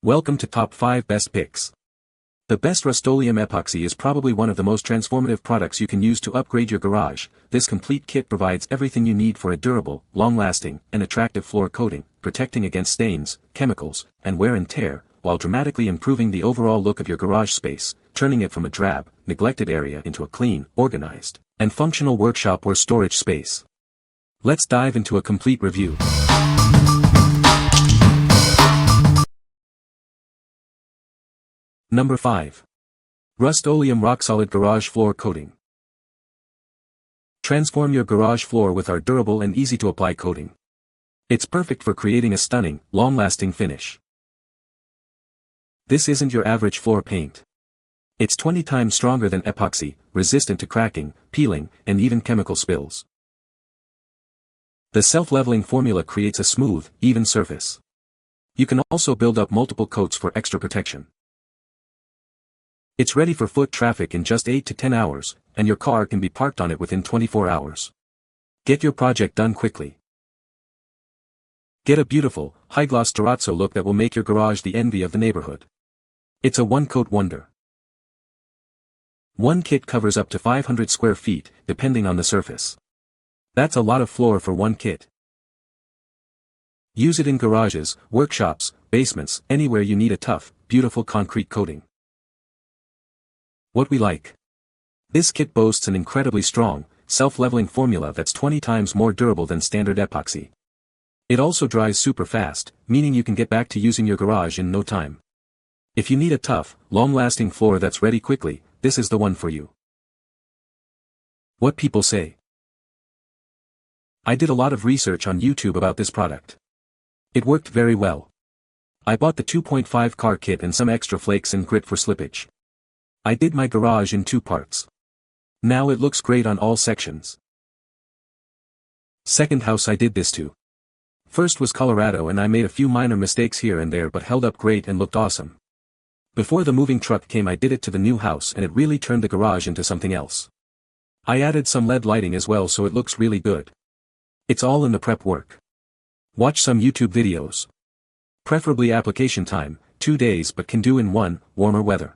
Welcome to Top 5 Best Picks. The best Rustoleum Epoxy is probably one of the most transformative products you can use to upgrade your garage. This complete kit provides everything you need for a durable, long-lasting, and attractive floor coating, protecting against stains, chemicals, and wear and tear, while dramatically improving the overall look of your garage space, turning it from a drab, neglected area into a clean, organized, and functional workshop or storage space. Let's dive into a complete review. Number 5. Rust-Oleum RockSolid Garage Floor Coating. Transform your garage floor with our durable and easy-to-apply coating. It's perfect for creating a stunning, long-lasting finish. This isn't your average floor paint. It's 20 times stronger than epoxy, resistant to cracking, peeling, and even chemical spills. The self-leveling formula creates a smooth, even surface. You can also build up multiple coats for extra protection. It's ready for foot traffic in just 8 to 10 hours, and your car can be parked on it within 24 hours. Get your project done quickly. Get a beautiful, high-gloss terrazzo look that will make your garage the envy of the neighborhood. It's a one-coat wonder. One kit covers up to 500 square feet, depending on the surface. That's a lot of floor for one kit. Use it in garages, workshops, basements, anywhere you need a tough, beautiful concrete coating. What we like. This kit boasts an incredibly strong, self-leveling formula that's 20 times more durable than standard epoxy. It also dries super fast, meaning you can get back to using your garage in no time. If you need a tough, long-lasting floor that's ready quickly, this is the one for you. What people say. I did a lot of research on YouTube about this product. It worked very well. I bought the 2.5 car kit and some extra flakes and grit for slippage. I did my garage in 2 parts. Now it looks great on all sections. Second house I did this to. First was Colorado and I made a few minor mistakes here and there but held up great and looked awesome. Before the moving truck came I did it to the new house and it really turned the garage into something else. I added some LED lighting as well so it looks really good. It's all in the prep work. Watch some YouTube videos. Preferably application time, 2 days but can do in 1, warmer weather.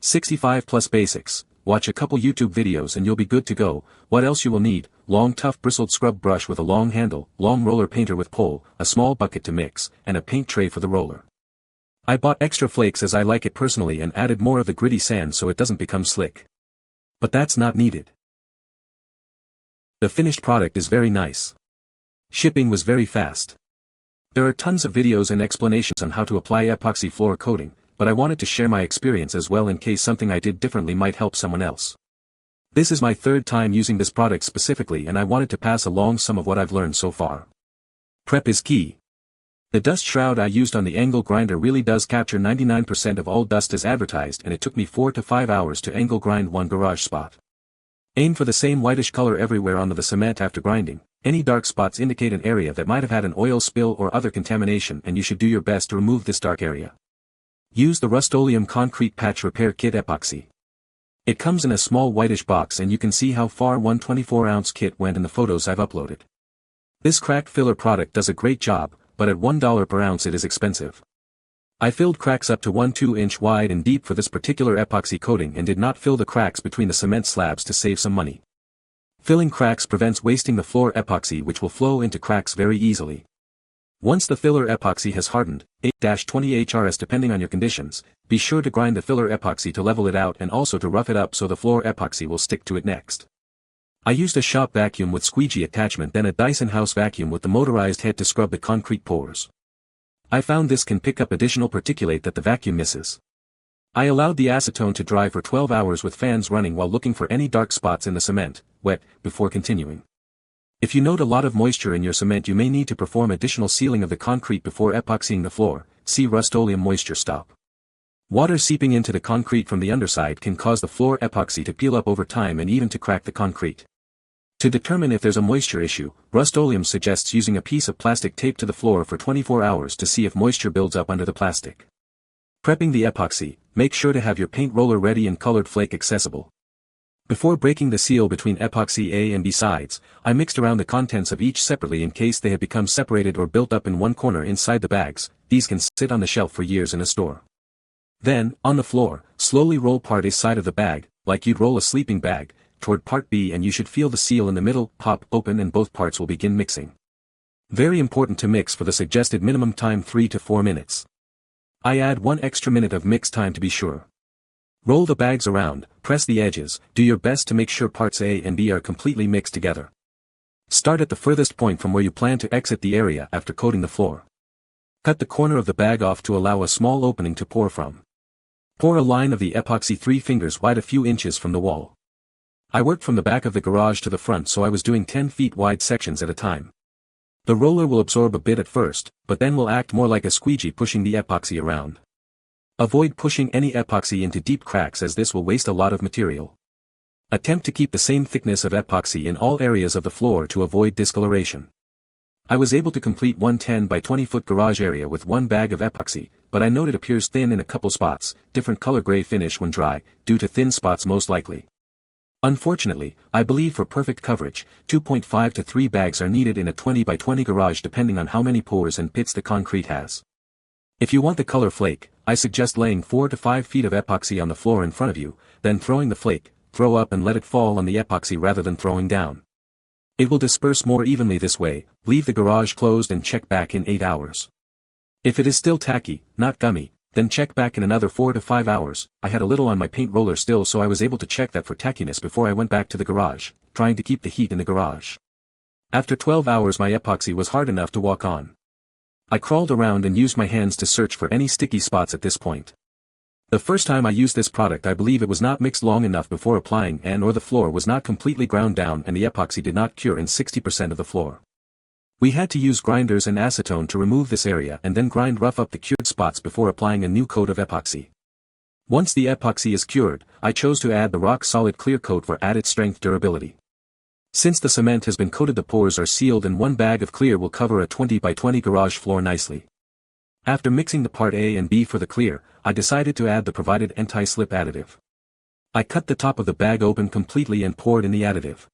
65 plus basics, watch a couple YouTube videos and you'll be good to go. What else you will need: long tough bristled scrub brush with a long handle, long roller painter with pole, a small bucket to mix, and a paint tray for the roller. I bought extra flakes as I like it personally and added more of the gritty sand so it doesn't become slick. But that's not needed. The finished product is very nice. Shipping was very fast. There are tons of videos and explanations on how to apply epoxy floor coating, but I wanted to share my experience as well in case something I did differently might help someone else. This is my 3rd time using this product specifically and I wanted to pass along some of what I've learned so far. Prep is key. The dust shroud I used on the angle grinder really does capture 99% of all dust as advertised and it took me 4 to 5 hours to angle grind one garage spot. Aim for the same whitish color everywhere onto the cement after grinding. Any dark spots indicate an area that might have had an oil spill or other contamination and you should do your best to remove this dark area. Use the Rustoleum Concrete Patch Repair Kit Epoxy. It comes in a small whitish box and you can see how far one 24-ounce kit went in the photos I've uploaded. This crack filler product does a great job, but at $1 per ounce it is expensive. I filled cracks up to 1 2-inch wide and deep for this particular epoxy coating and did not fill the cracks between the cement slabs to save some money. Filling cracks prevents wasting the floor epoxy which will flow into cracks very easily. Once the filler epoxy has hardened, 8-20 HRS depending on your conditions, be sure to grind the filler epoxy to level it out and also to rough it up so the floor epoxy will stick to it next. I used a shop vacuum with squeegee attachment then a Dyson house vacuum with the motorized head to scrub the concrete pores. I found this can pick up additional particulate that the vacuum misses. I allowed the acetone to dry for 12 hours with fans running while looking for any dark spots in the cement, wet, before continuing. If you note a lot of moisture in your cement you may need to perform additional sealing of the concrete before epoxying the floor, see Rust-Oleum Moisture Stop. Water seeping into the concrete from the underside can cause the floor epoxy to peel up over time and even to crack the concrete. To determine if there's a moisture issue, Rust-Oleum suggests using a piece of plastic taped to the floor for 24 hours to see if moisture builds up under the plastic. Prepping the epoxy, make sure to have your paint roller ready and colored flake accessible. Before breaking the seal between epoxy A and B sides, I mixed around the contents of each separately in case they had become separated or built up in one corner inside the bags. These can sit on the shelf for years in a store. Then, on the floor, slowly roll part A side of the bag, like you'd roll a sleeping bag, toward part B, and you should feel the seal in the middle pop open and both parts will begin mixing. Very important to mix for the suggested minimum time 3 to 4 minutes. I add 1 extra minute of mix time to be sure. Roll the bags around, press the edges, do your best to make sure parts A and B are completely mixed together. Start at the furthest point from where you plan to exit the area after coating the floor. Cut the corner of the bag off to allow a small opening to pour from. Pour a line of the epoxy 3 fingers wide a few inches from the wall. I worked from the back of the garage to the front, so I was doing 10 feet wide sections at a time. The roller will absorb a bit at first, but then will act more like a squeegee pushing the epoxy around. Avoid pushing any epoxy into deep cracks as this will waste a lot of material. Attempt to keep the same thickness of epoxy in all areas of the floor to avoid discoloration. I was able to complete one 10 by 20 foot garage area with one bag of epoxy, but I note it appears thin in a couple spots, different color gray finish when dry, due to thin spots most likely. Unfortunately, I believe for perfect coverage, 2.5 to 3 bags are needed in a 20 by 20 garage depending on how many pores and pits the concrete has. If you want the color flake, I suggest laying 4 to 5 feet of epoxy on the floor in front of you, then throwing the flake, throw up and let it fall on the epoxy rather than throwing down. It will disperse more evenly this way. Leave the garage closed and check back in 8 hours. If it is still tacky, not gummy, then check back in another 4 to 5 hours. I had a little on my paint roller still, so I was able to check that for tackiness before I went back to the garage, trying to keep the heat in the garage. After 12 hours my epoxy was hard enough to walk on. I crawled around and used my hands to search for any sticky spots at this point. The first time I used this product I believe it was not mixed long enough before applying and/or the floor was not completely ground down and the epoxy did not cure in 60% of the floor. We had to use grinders and acetone to remove this area and then grind rough up the cured spots before applying a new coat of epoxy. Once the epoxy is cured, I chose to add the RockSolid clear coat for added strength durability. Since the cement has been coated, the pores are sealed and one bag of clear will cover a 20 by 20 garage floor nicely. After mixing the part A and B for the clear, I decided to add the provided anti-slip additive. I cut the top of the bag open completely and poured in the additive.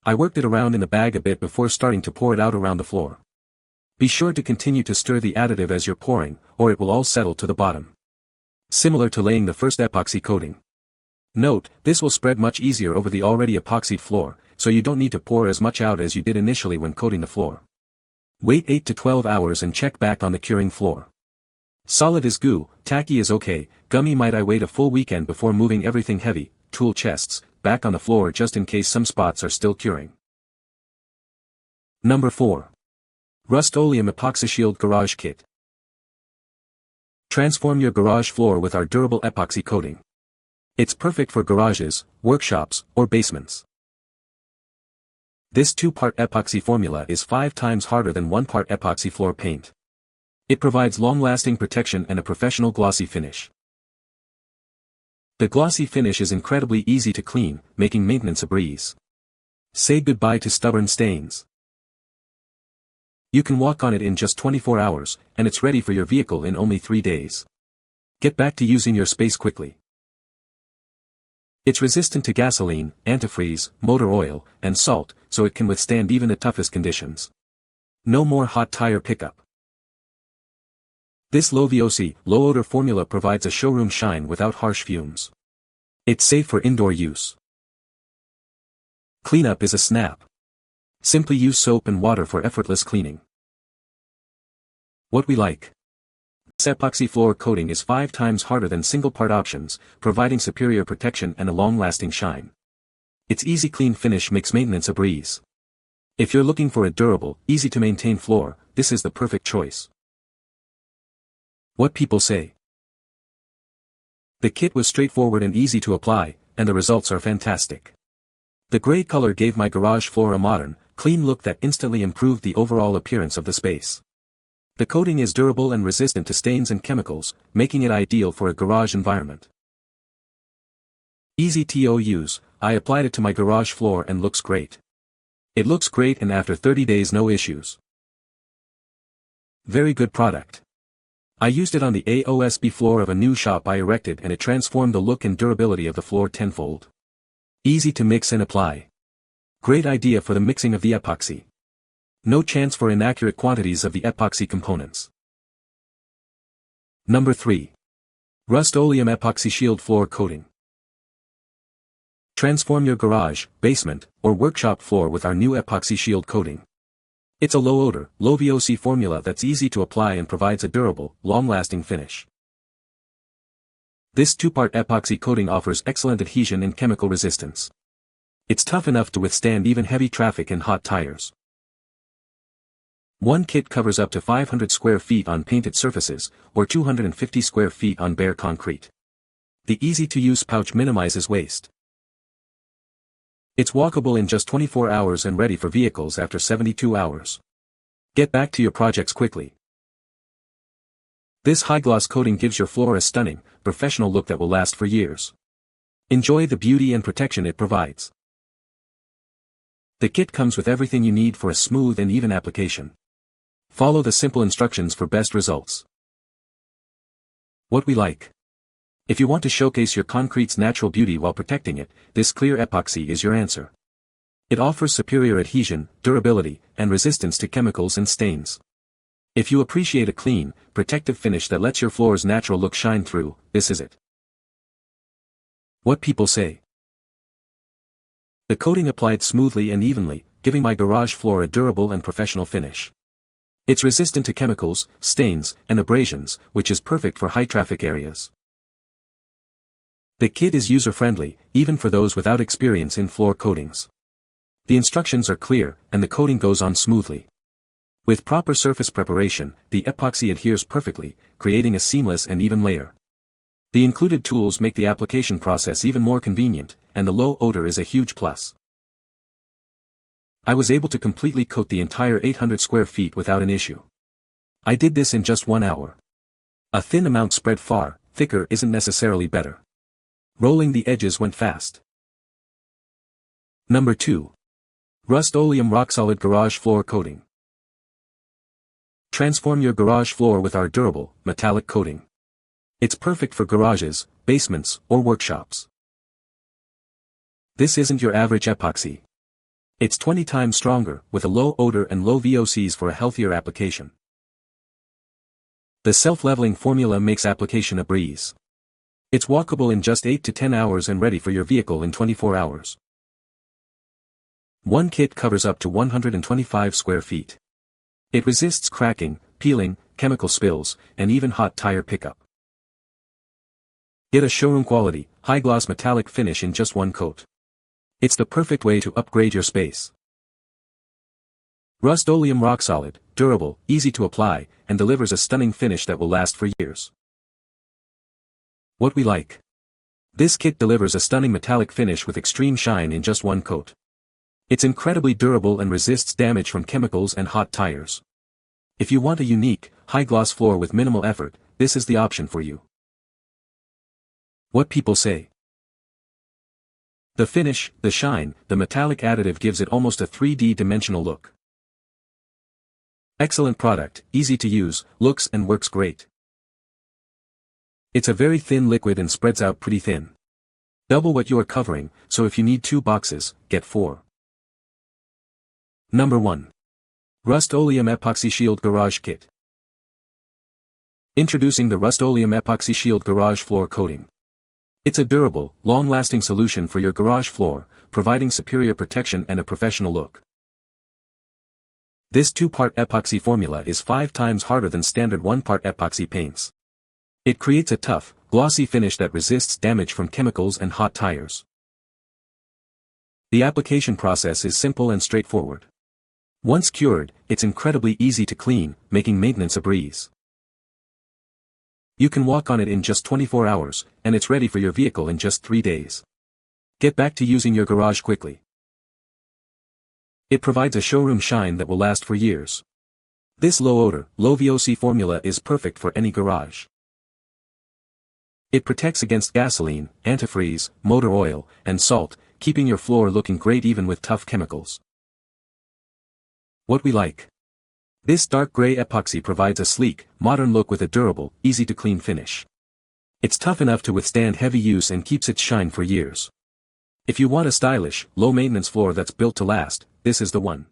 I worked it around in the bag a bit before starting to pour it out around the floor. Be sure to continue to stir the additive as you're pouring, or it will all settle to the bottom. Similar to laying the first epoxy coating. Note, this will spread much easier over the already epoxied floor, so you don't need to pour as much out as you did initially when coating the floor. Wait 8 to 12 hours and check back on the curing floor. Solid is goo, tacky is okay, gummy might I wait a full weekend before moving everything heavy, tool chests, back on the floor just in case some spots are still curing. Number 4. Rustoleum EpoxyShield Garage Kit. Transform your garage floor with our durable epoxy coating. It's perfect for garages, workshops, or basements. This 2-part epoxy formula is 5 times harder than 1-part epoxy floor paint. It provides long-lasting protection and a professional glossy finish. The glossy finish is incredibly easy to clean, making maintenance a breeze. Say goodbye to stubborn stains. You can walk on it in just 24 hours, and it's ready for your vehicle in only 3 days. Get back to using your space quickly. It's resistant to gasoline, antifreeze, motor oil, and salt, so it can withstand even the toughest conditions. No more hot tire pickup. This low VOC, low odor formula provides a showroom shine without harsh fumes. It's safe for indoor use. Cleanup is a snap. Simply use soap and water for effortless cleaning. What we like. This epoxy floor coating is 5 times harder than single-part options, providing superior protection and a long-lasting shine. Its easy clean finish makes maintenance a breeze. If you're looking for a durable, easy-to-maintain floor, this is the perfect choice. What people say. The kit was straightforward and easy to apply, and the results are fantastic. The gray color gave my garage floor a modern, clean look that instantly improved the overall appearance of the space. The coating is durable and resistant to stains and chemicals, making it ideal for a garage environment. Easy to use. I applied it to my garage floor and looks great. It looks great and after 30 days no issues. Very good product. I used it on the AOSB floor of a new shop I erected and it transformed the look and durability of the floor tenfold. Easy to mix and apply. Great idea for the mixing of the epoxy. No chance for inaccurate quantities of the epoxy components. Number 3. Rust-Oleum EpoxyShield Floor Coating. Transform your garage, basement, or workshop floor with our new EpoxyShield coating. It's a low-odor, low VOC formula that's easy to apply and provides a durable, long-lasting finish. This two-part epoxy coating offers excellent adhesion and chemical resistance. It's tough enough to withstand even heavy traffic and hot tires. One kit covers up to 500 square feet on painted surfaces, or 250 square feet on bare concrete. The easy-to-use pouch minimizes waste. It's walkable in just 24 hours and ready for vehicles after 72 hours. Get back to your projects quickly. This high-gloss coating gives your floor a stunning, professional look that will last for years. Enjoy the beauty and protection it provides. The kit comes with everything you need for a smooth and even application. Follow the simple instructions for best results. What we like. If you want to showcase your concrete's natural beauty while protecting it, this clear epoxy is your answer. It offers superior adhesion, durability, and resistance to chemicals and stains. If you appreciate a clean, protective finish that lets your floor's natural look shine through, this is it. What people say. The coating applied smoothly and evenly, giving my garage floor a durable and professional finish. It's resistant to chemicals, stains, and abrasions, which is perfect for high-traffic areas. The kit is user-friendly, even for those without experience in floor coatings. The instructions are clear, and the coating goes on smoothly. With proper surface preparation, the epoxy adheres perfectly, creating a seamless and even layer. The included tools make the application process even more convenient, and the low odor is a huge plus. I was able to completely coat the entire 800 square feet without an issue. I did this in just 1 hour. A thin amount spread far, thicker isn't necessarily better. Rolling the edges went fast. Number 2. Rust-Oleum RockSolid Garage Floor Coating. Transform your garage floor with our durable, metallic coating. It's perfect for garages, basements, or workshops. This isn't your average epoxy. It's 20 times stronger, with a low odor and low VOCs for a healthier application. The self-leveling formula makes application a breeze. It's walkable in just 8 to 10 hours and ready for your vehicle in 24 hours. One kit covers up to 125 square feet. It resists cracking, peeling, chemical spills, and even hot tire pickup. Get a showroom quality, high-gloss metallic finish in just one coat. It's the perfect way to upgrade your space. Rust-Oleum RockSolid, durable, easy to apply, and delivers a stunning finish that will last for years. What we like. This kit delivers a stunning metallic finish with extreme shine in just one coat. It's incredibly durable and resists damage from chemicals and hot tires. If you want a unique, high-gloss floor with minimal effort, this is the option for you. What people say. The finish, the shine, the metallic additive gives it almost a 3D dimensional look. Excellent product, easy to use, looks and works great. It's a very thin liquid and spreads out pretty thin. Double what you are covering, so if you need 2 boxes, get 4. Number 1. Rust-Oleum EpoxyShield Garage Kit. Introducing the Rust-Oleum EpoxyShield Garage Floor Coating. It's a durable, long-lasting solution for your garage floor, providing superior protection and a professional look. This 2-part epoxy formula is 5 times harder than standard 1-part epoxy paints. It creates a tough, glossy finish that resists damage from chemicals and hot tires. The application process is simple and straightforward. Once cured, it's incredibly easy to clean, making maintenance a breeze. You can walk on it in just 24 hours, and it's ready for your vehicle in just 3 days. Get back to using your garage quickly. It provides a showroom shine that will last for years. This low-odor, low VOC formula is perfect for any garage. It protects against gasoline, antifreeze, motor oil, and salt, keeping your floor looking great even with tough chemicals. What we like. This dark gray epoxy provides a sleek, modern look with a durable, easy-to-clean finish. It's tough enough to withstand heavy use and keeps its shine for years. If you want a stylish, low-maintenance floor that's built to last, this is the one.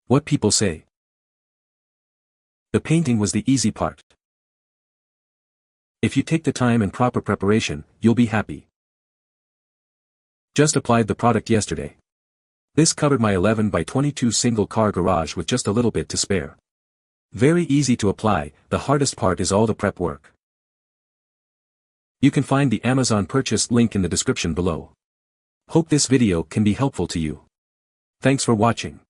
What people say. The painting was the easy part. If you take the time and proper preparation, you'll be happy. Just applied the product yesterday. This covered my 11 by 22 single-car garage with just a little bit to spare. Very easy to apply, the hardest part is all the prep work. You can find the Amazon purchase link in the description below. Hope this video can be helpful to you. Thanks for watching.